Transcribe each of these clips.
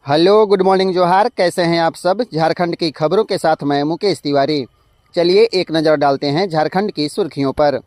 Hello, good morning, जोहार। कैसे हैं आप सब? झारखंड की खबरों के साथ मैं मुकेश तिवारी। चलिए एक नज़र डालते हैं झारखंड की सुर्खियों पर।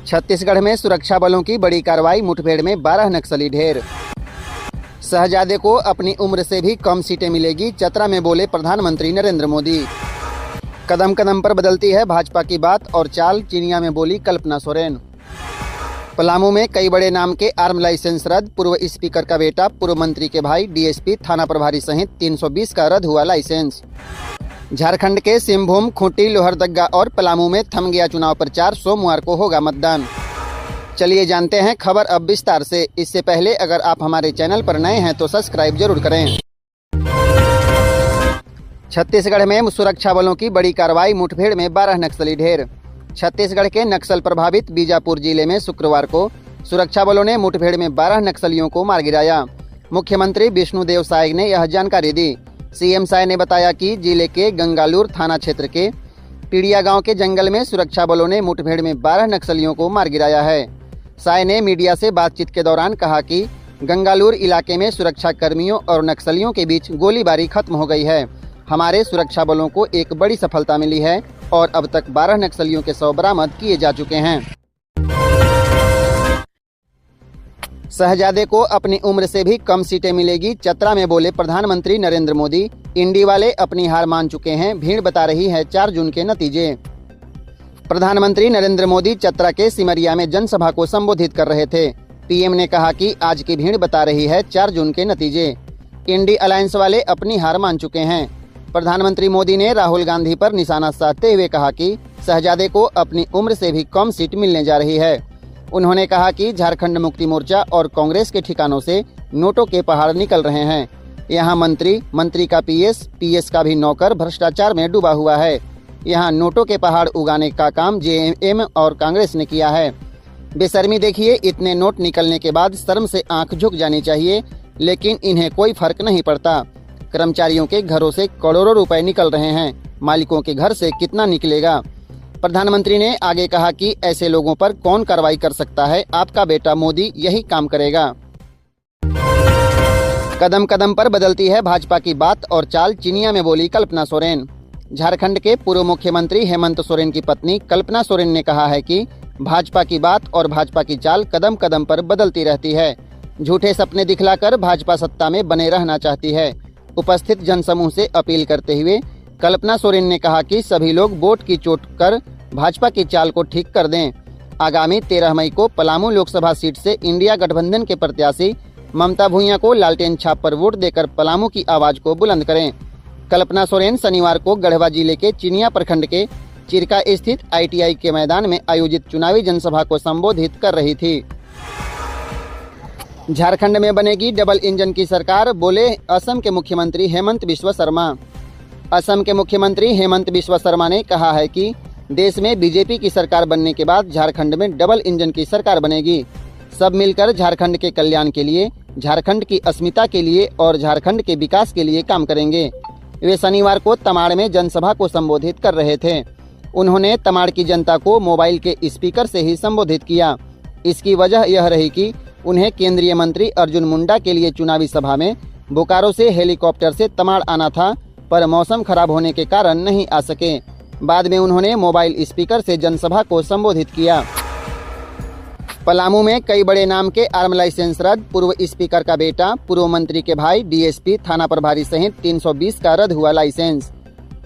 छत्तीसगढ़ में सुरक्षा बलों की बड़ी कार्रवाई, मुठभेड़ में 12 नक्सली ढेर। शहजादे को अपनी उम्र से भी कम सीटें मिलेगी, चतरा में बोले प्रधानमंत्री नरेंद्र मोदी। कदम कदम पर बदलती है भाजपा की बात और चाल, चिनिया में बोली कल्पना सोरेन। पलामू में कई बड़े नाम के आर्म लाइसेंस रद्द, पूर्व स्पीकर का बेटा, पूर्व मंत्री के भाई, डीएसपी, थाना प्रभारी सहित 320 का रद्द हुआ लाइसेंस। झारखंड के सिंहभूम, खूंटी, लोहरदगा और पलामू में थम गया चुनाव प्रचार, सोमवार को होगा मतदान। चलिए जानते हैं खबर अब विस्तार से। इससे पहले अगर आप हमारे चैनल पर नए हैं तो सब्सक्राइब जरूर करें। छत्तीसगढ़ में सुरक्षा बलों की बड़ी कार्रवाई, मुठभेड़ में 12 नक्सली ढेर। छत्तीसगढ़ के नक्सल प्रभावित बीजापुर जिले में शुक्रवार को सुरक्षा बलों ने मुठभेड़ में 12 नक्सलियों को मार गिराया। मुख्यमंत्री विष्णुदेव साय ने यह जानकारी दी। सीएम साय ने बताया कि जिले के गंगालूर थाना क्षेत्र के पीड़िया गांव के जंगल में सुरक्षा बलों ने मुठभेड़ में 12 नक्सलियों को मार गिराया है। साय ने मीडिया से बातचीत के दौरान कहा कि गंगालूर इलाके में सुरक्षा कर्मियों और नक्सलियों के बीच गोलीबारी खत्म हो गई है। हमारे सुरक्षा बलों को एक बड़ी सफलता मिली है और अब तक 12 नक्सलियों के शव बरामद किए जा चुके हैं। शहजादे को अपनी उम्र से भी कम सीटें मिलेगी, चतरा में बोले प्रधानमंत्री नरेंद्र मोदी। इंडी वाले अपनी हार मान चुके हैं, भीड़ बता रही है 4 जून के नतीजे। प्रधानमंत्री नरेंद्र मोदी चतरा के सिमरिया में जनसभा को संबोधित कर रहे थे। पीएम ने कहा कि आज की भीड़ बता रही है 4 जून के नतीजे। इंडी अलायंस वाले अपनी हार मान चुके हैं। प्रधानमंत्री मोदी ने राहुल गांधी पर निशाना साधते हुए कहा कि शहजादे को अपनी उम्र से भी कम सीट मिलने जा रही है। उन्होंने कहा कि झारखंड मुक्ति मोर्चा और कांग्रेस के ठिकानों से नोटों के पहाड़ निकल रहे हैं। यहाँ मंत्री का पीएस का भी नौकर भ्रष्टाचार में डूबा हुआ है। यहाँ नोटों के पहाड़ उगाने का काम जेएमएम और कांग्रेस ने किया है। बेशर्मी देखिए, इतने नोट निकलने के बाद शर्म से आंख झुक जानी चाहिए, लेकिन इन्हें कोई फर्क नहीं पड़ता। कर्मचारियों के घरों से करोड़ों रुपए निकल रहे हैं, मालिकों के घर से कितना निकलेगा? प्रधानमंत्री ने आगे कहा कि ऐसे लोगों पर कौन कार्रवाई कर सकता है? आपका बेटा मोदी यही काम करेगा। कदम कदम पर बदलती है भाजपा की बात और चाल, चिनिया में बोली कल्पना सोरेन। झारखंड के पूर्व मुख्यमंत्री हेमंत सोरेन की पत्नी कल्पना सोरेन ने कहा है कि भाजपा की बात और भाजपा की चाल कदम कदम पर बदलती रहती है। झूठे सपने दिखलाकर भाजपा सत्ता में बने रहना चाहती है। उपस्थित जनसमूह से अपील करते हुए कल्पना सोरेन ने कहा कि सभी लोग वोट की चोट कर भाजपा की चाल को ठीक कर दें। आगामी 13 मई को पलामू लोकसभा सीट से इंडिया गठबंधन के प्रत्याशी ममता भूइयां को लालटेन छाप पर वोट देकर पलामू की आवाज को बुलंद करें। कल्पना सोरेन शनिवार को गढ़वा जिले के चिनिया प्रखंड के चिरका स्थित ITI के मैदान में आयोजित चुनावी जनसभा को संबोधित कर रही थी। झारखंड में बनेगी डबल इंजन की सरकार, बोले असम के मुख्यमंत्री हेमंत बिस्वा शर्मा। असम के मुख्यमंत्री हेमंत बिस्वा शर्मा ने कहा है कि देश में बीजेपी की सरकार बनने के बाद झारखंड में डबल इंजन की सरकार बनेगी। सब मिलकर झारखंड के कल्याण के लिए, झारखंड की अस्मिता के लिए और झारखंड के विकास के लिए काम करेंगे। वे शनिवार को तमाड़ में जनसभा को संबोधित कर रहे थे। उन्होंने तमाड़ की जनता को मोबाइल के स्पीकर से ही संबोधित किया। इसकी वजह यह रही कि उन्हें केंद्रीय मंत्री अर्जुन मुंडा के लिए चुनावी सभा में बोकारो से हेलीकॉप्टर से तमाड़ आना था, पर मौसम खराब होने के कारण नहीं आ सके। बाद में उन्होंने मोबाइल स्पीकर से जनसभा को संबोधित किया। पलामू में कई बड़े नाम के आर्म लाइसेंस रद्द, पूर्व स्पीकर का बेटा, पूर्व मंत्री के भाई, डीएसपी, थाना प्रभारी सहित 320 का रद्द हुआ लाइसेंस।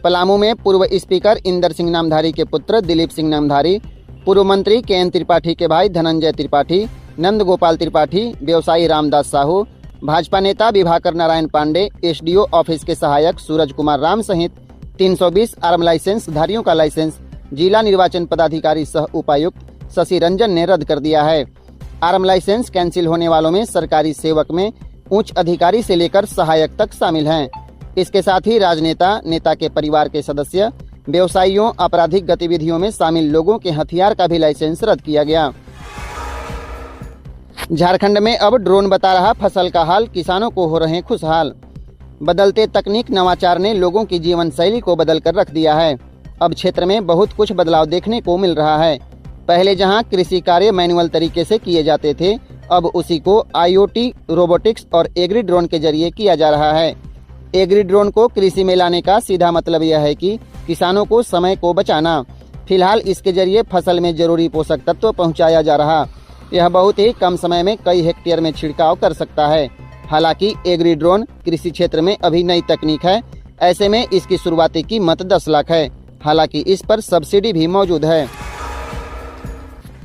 पलामू में पूर्व स्पीकर इंदर सिंह नामधारी के पुत्र दिलीप सिंह नामधारी, पूर्व मंत्री KN त्रिपाठी के भाई धनंजय त्रिपाठी, नंद गोपाल त्रिपाठी, व्यवसायी रामदास साहू, भाजपा नेता विभाकर नारायण पांडे, SDO ऑफिस के सहायक सूरज कुमार राम सहित 320 आर्म लाइसेंस धारियों का लाइसेंस जिला निर्वाचन पदाधिकारी सह उपायुक्त शशि रंजन ने रद्द कर दिया है। आर्म लाइसेंस कैंसिल होने वालों में सरकारी सेवक में उच्च अधिकारी से लेकर सहायक तक शामिल हैं। इसके साथ ही राजनेता, नेता के परिवार के सदस्य, व्यवसायियों, आपराधिक गतिविधियों में शामिल लोगों के हथियार का भी लाइसेंस रद्द किया गया। झारखंड में अब ड्रोन बता रहा फसल का हाल, किसानों को हो रहे खुशहाल। बदलते तकनीक नवाचार ने लोगों की जीवन शैली को बदल कर रख दिया है। अब क्षेत्र में बहुत कुछ बदलाव देखने को मिल रहा है। पहले जहां कृषि कार्य मैनुअल तरीके से किए जाते थे, अब उसी को IoT, रोबोटिक्स और एग्री ड्रोन के जरिए किया जा रहा है। एग्री ड्रोन को कृषि में लाने का सीधा मतलब यह है कि किसानों को समय को बचाना। फिलहाल इसके जरिए फसल में जरूरी पोषक तत्व पहुंचाया जा रहा। यह बहुत ही कम समय में कई हेक्टेयर में छिड़काव कर सकता है। हालांकि एग्री ड्रोन कृषि क्षेत्र में अभी नई तकनीक है, ऐसे में इसकी शुरुआती कीमत 10 लाख है। हालांकि इस पर सब्सिडी भी मौजूद है।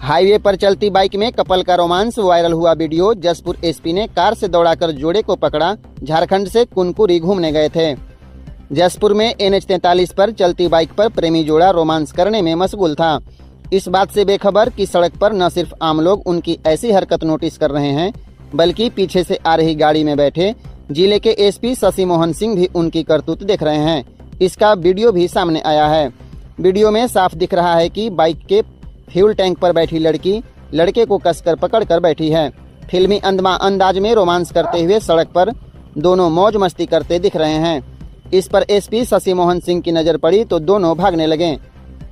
हाईवे पर चलती बाइक में कपल का रोमांस, वायरल हुआ वीडियो। जसपुर एसपी ने कार से दौड़ाकर जोड़े को पकड़ा। झारखंड से कुनकुरी घूमने गए थे। जसपुर में NH 43 पर चलती बाइक पर प्रेमी जोड़ा रोमांस करने में मशगूल था। इस बात से बेखबर कि सड़क पर न सिर्फ आम लोग उनकी ऐसी हरकत नोटिस कर रहे हैं, बल्कि पीछे से आ रही गाड़ी में बैठे जिले के एसपी शशि मोहन सिंह भी उनकी करतूत देख रहे हैं। इसका वीडियो भी सामने आया है। वीडियो में साफ दिख रहा है कि बाइक के फ्यूल टैंक पर बैठी लड़की लड़के को कसकर पकड़कर बैठी है। फिल्मी अंदाज में रोमांस करते हुए सड़क पर दोनों मौज मस्ती करते दिख रहे हैं। इस पर एसपी शशि मोहन सिंह की नजर पड़ी तो दोनों भागने लगे।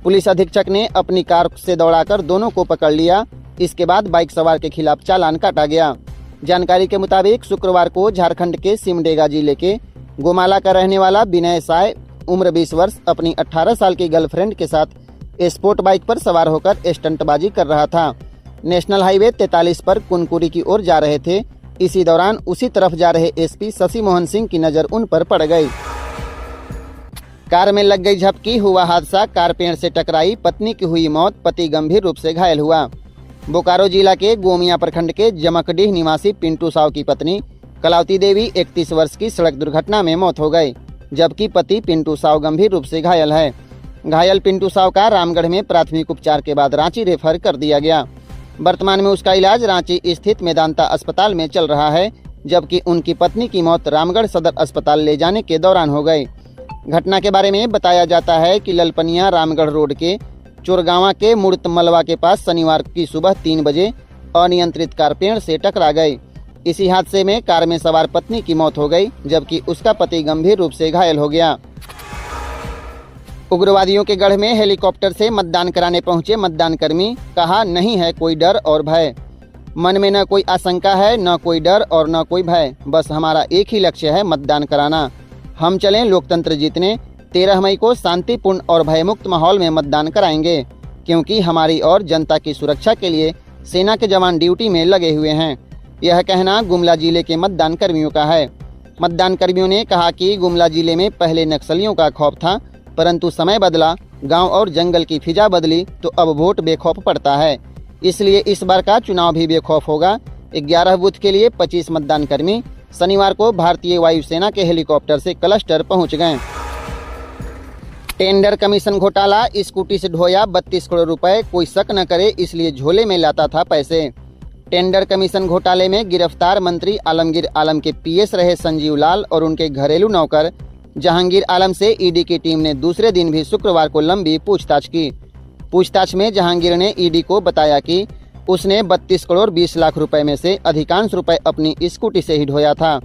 पुलिस अधीक्षक ने अपनी कार से दौड़ाकर दोनों को पकड़ लिया। इसके बाद बाइक सवार के खिलाफ चालान काटा गया। जानकारी के मुताबिक शुक्रवार को झारखंड के सिमडेगा जिले के गोमाला का रहने वाला विनय साय, उम्र 20 वर्ष, अपनी 18 साल की गर्लफ्रेंड के साथ स्पोर्ट बाइक पर सवार होकर स्टंटबाजी कर रहा था। नेशनल हाईवे 43 पर कुनकुरी की ओर जा रहे थे। इसी दौरान उसी तरफ जा रहे एसपी शशि मोहन सिंह की नजर उन पर पड़ गई। कार में लग गई झपकी, हुआ हादसा। कार पेड़ से टकराई, पत्नी की हुई मौत, पति गंभीर रूप से घायल हुआ। बोकारो जिला के गोमिया प्रखंड के जमकडीह निवासी पिंटू साव की पत्नी कलावती देवी 31 वर्ष की सड़क दुर्घटना में मौत हो गई, जबकि पति पिंटू साव गंभीर रूप से घायल है। घायल पिंटू साव का रामगढ़ में प्राथमिक उपचार के बाद रांची रेफर कर दिया गया। वर्तमान में उसका इलाज रांची स्थित मेदांता अस्पताल में चल रहा है, जबकि उनकी पत्नी की मौत रामगढ़ सदर अस्पताल ले जाने के दौरान हो गई। घटना के बारे में बताया जाता है कि ललपनिया रामगढ़ रोड के चोरगांवा के मुड़त मलवा के पास शनिवार की सुबह 3 बजे अनियंत्रित कार पेड़ से टकरा गई। इसी हादसे में कार में सवार पत्नी की मौत हो गई, जबकि उसका पति गंभीर रूप से घायल हो गया। उग्रवादियों के गढ़ में हेलीकॉप्टर से मतदान कराने पहुंचे मतदान कर्मी, कहा नहीं है कोई डर और भय। मन में न कोई आशंका है, न कोई डर और न कोई भय, बस हमारा एक ही लक्ष्य है, मतदान कराना। हम चलें लोकतंत्र जीतने। 13 मई को शांतिपूर्ण और भयमुक्त माहौल में मतदान कराएंगे, क्योंकि हमारी और जनता की सुरक्षा के लिए सेना के जवान ड्यूटी में लगे हुए हैं। यह कहना गुमला जिले के मतदान कर्मियों का है। मतदान कर्मियों ने कहा कि गुमला जिले में पहले नक्सलियों का खौफ था, परंतु समय बदला, गांव और जंगल की फिजा बदली तो अब वोट बेखौफ पड़ता है। इसलिए इस बार का चुनाव भी बेखौफ होगा। 11 बूथ के लिए 25 मतदान कर्मी शनिवार को भारतीय वायुसेना के हेलीकॉप्टर से क्लस्टर पहुंच गए। टेंडर कमीशन घोटाला, स्कूटी से ढोया 32 करोड़ रुपए, कोई शक न करे इसलिए झोले में लाता था पैसे। टेंडर कमीशन घोटाले में गिरफ्तार मंत्री आलमगीर आलम के पीएस रहे संजीव लाल और उनके घरेलू नौकर जहांगीर आलम से ईडी की टीम ने दूसरे दिन भी शुक्रवार को लंबी पूछताछ की। पूछताछ में जहांगीर ने ईडी को बताया कि उसने 32 करोड़ 20 लाख रुपए में से अधिकांश रुपए अपनी स्कूटी से ही ढोया था।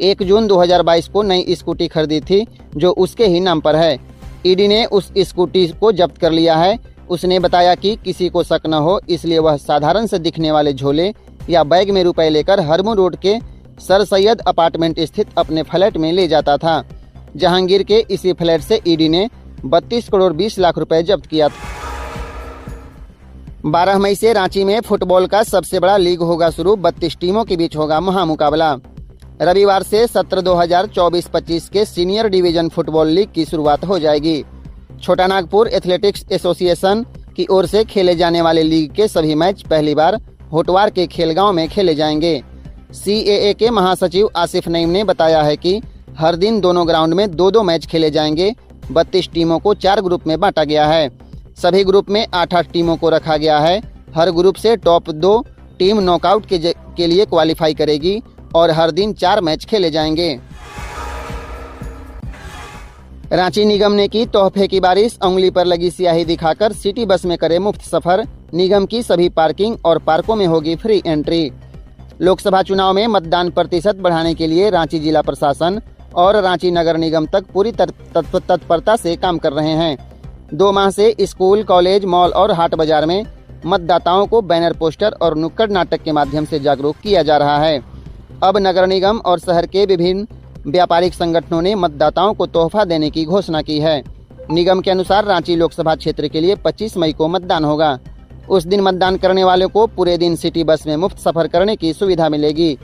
1 जून 2022 को नई स्कूटी खरीदी थी, जो उसके ही नाम पर है। ईडी ने उस स्कूटी को जब्त कर लिया है। उसने बताया कि किसी को शक न हो, इसलिए वह साधारण से दिखने वाले झोले या बैग में रुपए लेकर हरमू रोड के सर सैयद अपार्टमेंट स्थित अपने फ्लैट में ले जाता था। जहांगीर के इसी फ्लैट से ईडी ने 32 करोड़ 20 लाख रुपए जब्त किया था। 12 मई से रांची में फुटबॉल का सबसे बड़ा लीग होगा शुरू। 32 टीमों के बीच होगा महामुकाबला। रविवार से सत्र 2024-25 के सीनियर डिवीजन फुटबॉल लीग की शुरुआत हो जाएगी। छोटा नागपुर एथलेटिक्स एसोसिएशन की ओर से खेले जाने वाले लीग के सभी मैच पहली बार होटवार के खेलगांव में खेले जाएंगे। CAA के महासचिव आसिफ नईम ने बताया है कि हर दिन दोनों ग्राउंड में 2-2 मैच खेले जाएंगे। 32 टीमों को 4 ग्रुप में बांटा गया है। सभी ग्रुप में 8-8 टीमों को रखा गया है। हर ग्रुप से टॉप 2 टीम नॉकआउट के लिए क्वालिफाई करेगी और हर दिन 4 मैच खेले जाएंगे। रांची निगम ने की तोहफे की बारिश, उंगली पर लगी स्याही दिखाकर सिटी बस में करे मुफ्त सफर। निगम की सभी पार्किंग और पार्कों में होगी फ्री एंट्री। लोकसभा चुनाव में मतदान प्रतिशत बढ़ाने के लिए रांची जिला प्रशासन और रांची नगर निगम तक पूरी तत्परता से काम कर रहे हैं। 2 माह से स्कूल, कॉलेज, मॉल और हाट बाजार में मतदाताओं को बैनर, पोस्टर और नुक्कड़ नाटक के माध्यम से जागरूक किया जा रहा है। अब नगर निगम और शहर के विभिन्न व्यापारिक संगठनों ने मतदाताओं को तोहफा देने की घोषणा की है। निगम के अनुसार रांची लोकसभा क्षेत्र के लिए 25 मई को मतदान होगा। उस दिन मतदान करने वालों को पूरे दिन सिटी बस में मुफ्त सफर करने की सुविधा मिलेगी।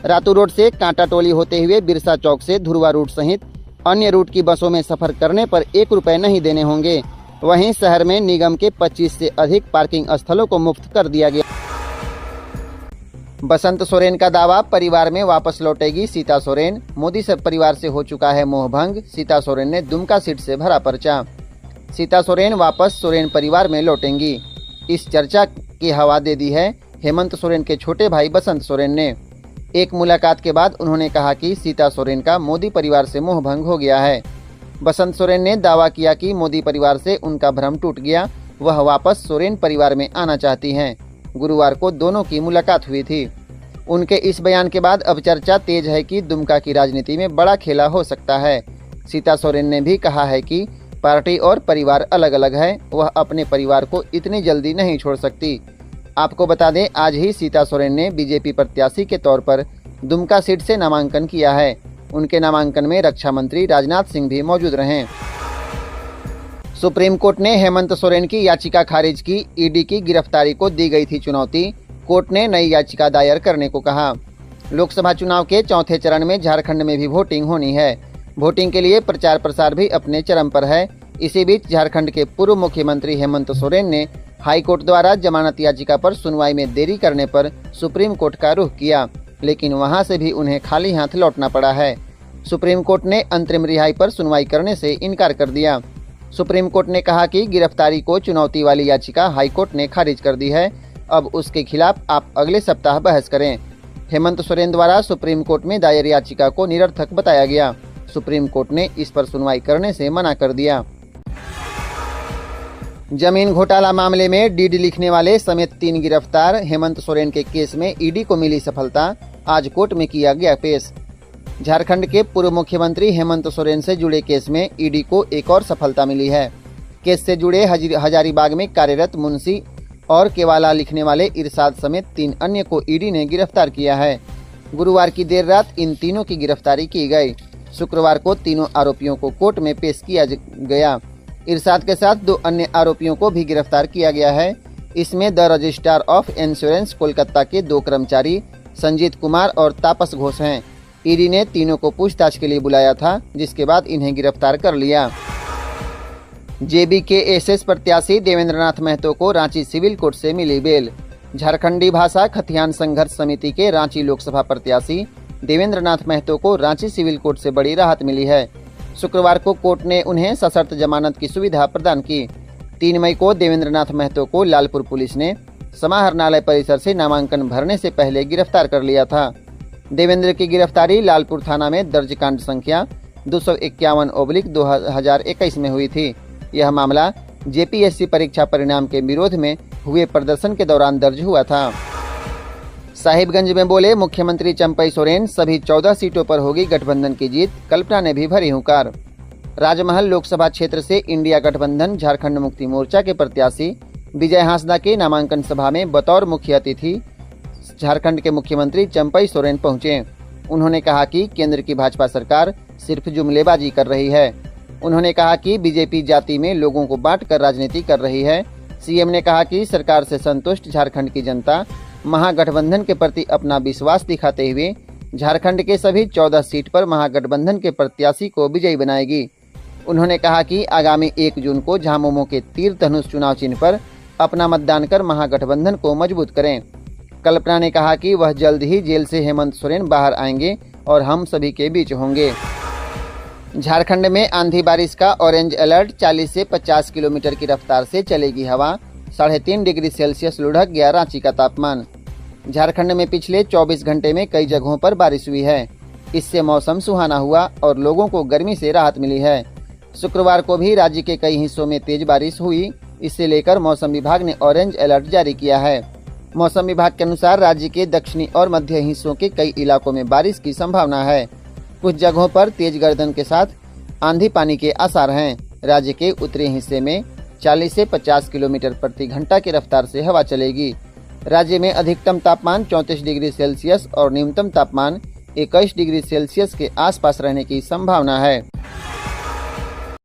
रातू रोड से कांटा टोली होते हुए बिरसा चौक से धुरवा रूट सहित अन्य रूट की बसों में सफर करने पर 1 रुपए नहीं देने होंगे। वहीं शहर में निगम के 25 से अधिक पार्किंग स्थलों को मुफ्त कर दिया गया। बसंत सोरेन का दावा, परिवार में वापस लौटेगी सीता सोरेन। मोदी सब परिवार से हो चुका है मोहभंग, सीता सोरेन ने दुमका सीट से भरा पर्चा। सीता सोरेन वापस सोरेन परिवार में लौटेंगी, इस चर्चा की हवा दे दी है हेमंत सोरेन के छोटे भाई बसंत सोरेन ने। एक मुलाकात के बाद उन्होंने कहा कि सीता सोरेन का मोदी परिवार से मोहभंग हो गया है। बसंत सोरेन ने दावा किया कि मोदी परिवार से उनका भ्रम टूट गया, वह वापस सोरेन परिवार में आना चाहती हैं। गुरुवार को दोनों की मुलाकात हुई थी। उनके इस बयान के बाद अब चर्चा तेज है कि दुमका की राजनीति में बड़ा खेला हो सकता है। सीता सोरेन ने भी कहा है कि पार्टी और परिवार अलग अलग है, वह अपने परिवार को इतनी जल्दी नहीं छोड़ सकती। आपको बता दें, आज ही सीता सोरेन ने बीजेपी प्रत्याशी के तौर पर दुमका सीट से नामांकन किया है। उनके नामांकन में रक्षा मंत्री राजनाथ सिंह भी मौजूद रहे। सुप्रीम कोर्ट ने हेमंत सोरेन की याचिका खारिज की। ईडी की गिरफ्तारी को दी गई थी चुनौती, कोर्ट ने नई याचिका दायर करने को कहा। लोकसभा चुनाव के चौथे चरण में झारखंड में भी वोटिंग होनी है। वोटिंग के लिए प्रचार प्रसार भी अपने चरम पर है। इसी बीच झारखंड के पूर्व मुख्यमंत्री हेमंत सोरेन ने हाईकोर्ट द्वारा जमानत याचिका पर सुनवाई में देरी करने पर सुप्रीम कोर्ट का रुख किया, लेकिन वहां से भी उन्हें खाली हाथ लौटना पड़ा है। सुप्रीम कोर्ट ने अंतरिम रिहाई पर सुनवाई करने से इनकार कर दिया। सुप्रीम कोर्ट ने कहा कि गिरफ्तारी को चुनौती वाली याचिका हाईकोर्ट ने खारिज कर दी है, अब उसके खिलाफ आप अगले सप्ताह बहस करें। हेमंत सोरेन द्वारा सुप्रीम कोर्ट में दायर याचिका को निरर्थक बताया गया। सुप्रीम कोर्ट ने इस पर सुनवाई करने से मना कर दिया। जमीन घोटाला मामले में डीडी लिखने वाले समेत 3 गिरफ्तार। हेमंत सोरेन के केस में ईडी को मिली सफलता, आज कोर्ट में किया गया पेश। झारखंड के पूर्व मुख्यमंत्री हेमंत सोरेन से जुड़े केस में ईडी को एक और सफलता मिली है। केस से जुड़े हजारीबाग में कार्यरत मुंशी और केवाला लिखने वाले इरशाद समेत 3 अन्य को ईडी ने गिरफ्तार किया है। गुरुवार की देर रात इन तीनों की गिरफ्तारी की गई। शुक्रवार को तीनों आरोपियों को कोर्ट में पेश किया गया। इरशाद के साथ 2 अन्य आरोपियों को भी गिरफ्तार किया गया है। इसमें the registrar of insurance Kolkata के 2 कर्मचारी संजीत कुमार और तापस घोष हैं। ईडी ने तीनों को पूछताछ के लिए बुलाया था, जिसके बाद इन्हें गिरफ्तार कर लिया। जेबी के एसएस प्रत्याशी देवेंद्रनाथ महतो को रांची सिविल कोर्ट से मिली बेल। झारखंडी भाषा खतियान संघर्ष समिति के रांची लोकसभा प्रत्याशी देवेंद्रनाथ महतो को रांची सिविल कोर्ट से बड़ी राहत मिली है। शुक्रवार को कोर्ट ने उन्हें सशर्त जमानत की सुविधा प्रदान की। 3 मई को देवेंद्रनाथ महतो को लालपुर पुलिस ने समाहरणालय परिसर से नामांकन भरने से पहले गिरफ्तार कर लिया था। देवेंद्र की गिरफ्तारी लालपुर थाना में दर्ज कांड संख्या 251/2021 में हुई थी। यह मामला जेपीएससी परीक्षा परिणाम के विरोध में हुए प्रदर्शन के दौरान दर्ज हुआ था। साहिबगंज में बोले मुख्यमंत्री चंपई सोरेन, सभी 14 सीटों पर होगी गठबंधन की जीत। कल्पना ने भी भरी हुंकार। राजमहल लोकसभा क्षेत्र से इंडिया गठबंधन झारखंड मुक्ति मोर्चा के प्रत्याशी विजय हांसदा के नामांकन सभा में बतौर मुख्य अतिथि झारखंड के मुख्यमंत्री चंपई सोरेन पहुंचे। उन्होंने कहा कि केंद्र की भाजपा सरकार सिर्फ जुमलेबाजी कर रही है। उन्होंने कहा कि बीजेपी जाति में लोगों को बांटकर राजनीति कर रही है। सीएम ने कहा कि सरकार से संतुष्ट झारखंड की जनता महागठबंधन के प्रति अपना विश्वास दिखाते हुए झारखंड के सभी 14 सीट पर महागठबंधन के प्रत्याशी को विजयी बनाएगी। उन्होंने कहा कि आगामी 1 जून को झामुमो के तीर धनुष चुनाव चिन्ह पर अपना मतदान कर महागठबंधन को मजबूत करें। कल्पना ने कहा कि वह जल्द ही जेल से हेमंत सोरेन बाहर आएंगे और हम सभी के बीच होंगे। झारखंड में आंधी बारिश का ऑरेंज अलर्ट, 40 से 50 किलोमीटर की रफ्तार से चलेगी हवा। 3.5 डिग्री सेल्सियस लुढ़क गया रांची का तापमान। झारखंड में पिछले 24 घंटे में कई जगहों पर बारिश हुई है। इससे मौसम सुहाना हुआ और लोगों को गर्मी से राहत मिली है। शुक्रवार को भी राज्य के कई हिस्सों में तेज बारिश हुई। इससे लेकर मौसम विभाग ने ऑरेंज अलर्ट जारी किया है। मौसम विभाग के अनुसार राज्य के दक्षिणी और मध्य हिस्सों के कई इलाकों में बारिश की संभावना है। कुछ जगहों पर तेज गर्दन के साथ आंधी पानी के आसार हैं। राज्य के उत्तरी हिस्से में 40 से 50 किलोमीटर प्रति घंटा की रफ्तार से हवा चलेगी। राज्य में अधिकतम तापमान 34 डिग्री सेल्सियस और न्यूनतम तापमान 21 डिग्री सेल्सियस के आसपास रहने की संभावना है।